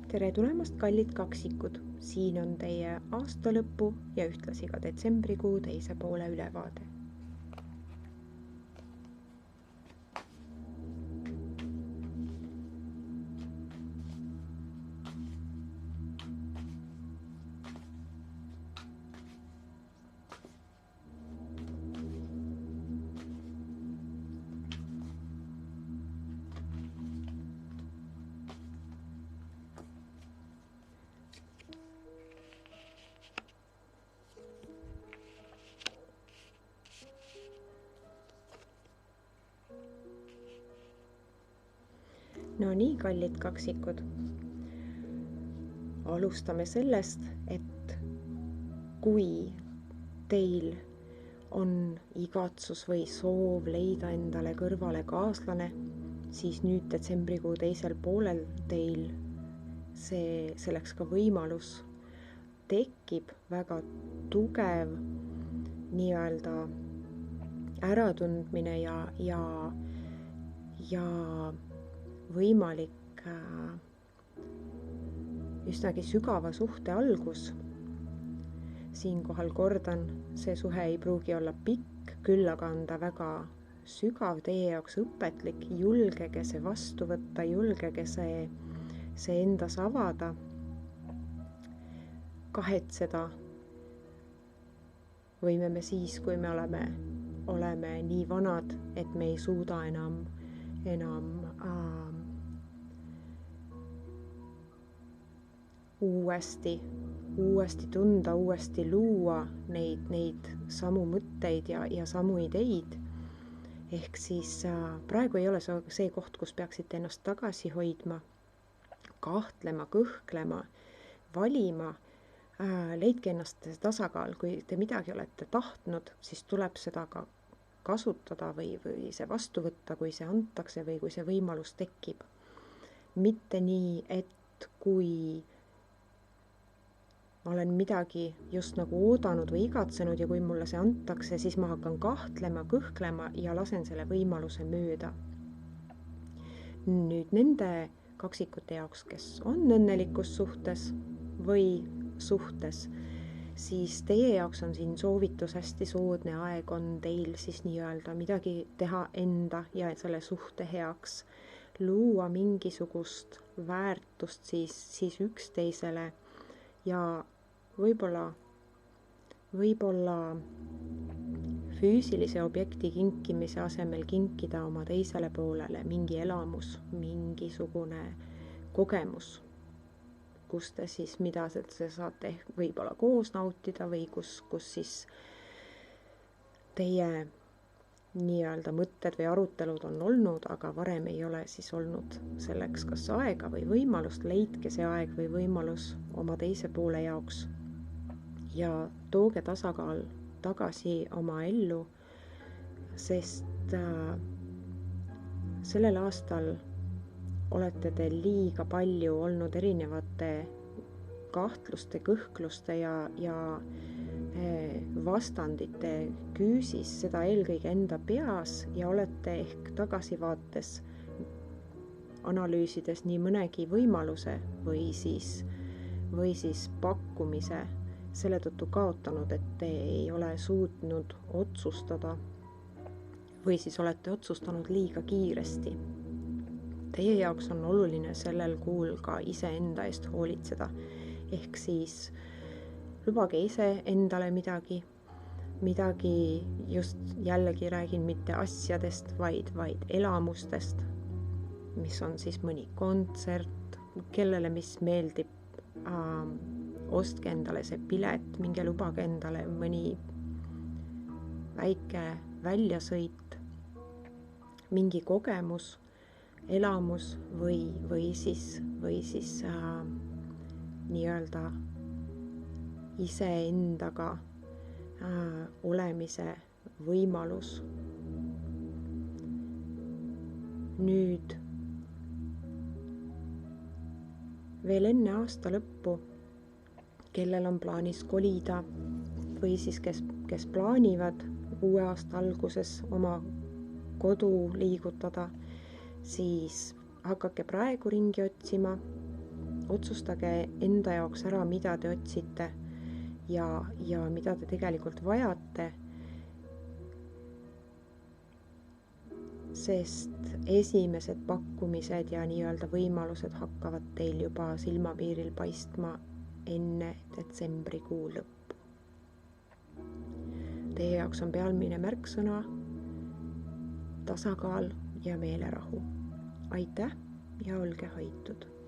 Tere tulemast, kallid kaksikud! Siin on teie aastalõpu ja ühtlasi ka detsembrikuu teise poole ülevaade. No nii, kallid kaksikud. Alustame sellest, et kui teil on igatsus või soov leida endale kõrvale kaaslane, siis nüüd detsembrikuu teisel poolel teil selleks ka võimalus tekib väga tugev nii-öelda äratundmine ja võimalik üsnagi sügava suhte algus. Siinkohal kordan, see suhe ei pruugi olla pikk, küll aga on ta väga sügav, teie jaoks õpetlik, julgege see vastu võtta, julgege see endas avada, kahetseda võime me siis, kui me oleme nii vanad, et me ei suuda enam uuesti tunda, uuesti luua neid samu mõtteid ja samu ideid. Ehk siis praegu ei ole see koht, kus peaksite ennast tagasi hoidma, kahtlema, kõhklema, valima. Leidke ennast tasakaal, kui te midagi olete tahtnud, siis tuleb seda ka kasutada või see vastu võtta, kui see antakse või kui see võimalus tekib. Mitte nii, et kui ma olen midagi just nagu oodanud või igatsenud ja kui mulle see antakse, siis ma hakkan kahtlema, kõhklema ja lasen selle võimaluse mööda. Nüüd nende kaksikute jaoks, kes on õnnelikus suhtes või suhtes, siis teie jaoks on siin soovitus hästi soodne aeg, on teil siis nii-öelda midagi teha enda ja selle suhte heaks, luua mingisugust väärtust siis üksteisele ja võib-olla füüsilise objekti kinkimise asemel kinkida oma teisele poolele mingi elamus, mingisugune kogemus, kus te siis, mida te saate võib-olla koos nautida või kus siis teie nii-öelda mõtted või arutelud on olnud, aga varem ei ole siis olnud selleks kas aega või võimalust. Leidke see aeg või võimalus oma teise poole jaoks ja tooge tasakaal tagasi oma ellu, sest sellel aastal olete te liiga palju olnud erinevate kahtluste, kõhkluste ja vastandite küüsis, seda eelkõige enda peas ja olete ehk tagasivaates analüüsides nii mõnegi võimaluse või siis pakkumise selle tõttu kaotanud, et te ei ole suutnud otsustada või siis olete otsustanud liiga kiiresti. Teie jaoks on oluline sellel kuul ka iseenda eest hoolitseda, ehk siis lubage ise endale midagi just jällegi räägin mitte asjadest, vaid elamustest, mis on siis mõni kontsert, kellele mis meeldib, ostke endale see pilet, minge lubage endale mõni väike väljasõit, mingi kogemus, elamus või siis nii-öelda iseendaga olemise võimalus. Nüüd veel enne aasta lõppu, kellel on plaanis kolida või siis kes plaanivad uue aasta alguses oma kodu liigutada, siis hakake praegu ringi otsima otsustage enda jaoks ära, mida te otsite ja mida te tegelikult vajate. Sest esimesed pakkumised ja nii-öelda võimalused hakkavad teil juba silmapiiril paistma enne detsembrikuu lõppu. Teie jaoks on pealmine märksõna tasakaal ja meelerahu. Aitäh ja olge hoitud!